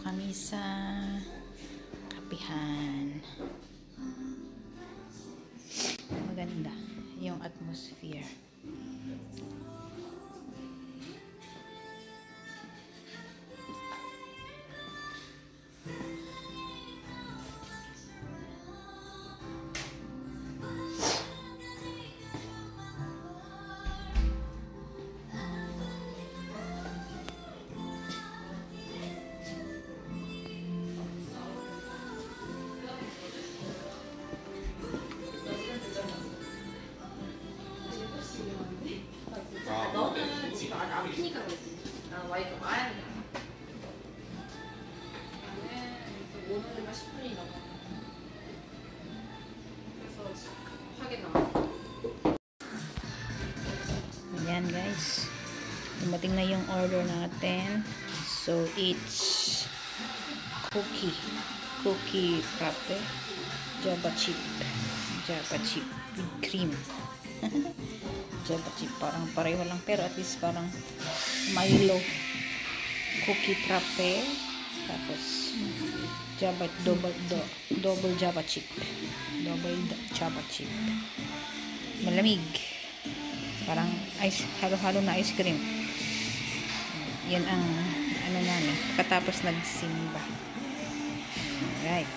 kami sa kapihan. Maganda yung atmosphere. 너는 지금 아직 안 피니까 그렇지. 난 와이프 와야 돼. 나는 오늘만 10분이 넘어. 그래서 지금 급하게 나와. Ayan guys. Dumating na yung order natin. So it's cookie frappe, java chip with cream. Java chip, parang pareho lang pero at least parang Milo cookie frappe, tapos java double java chip, malamig, parang ice, halo-halo na ice cream. Yan ang ano namin katapos nagsimba. Alright.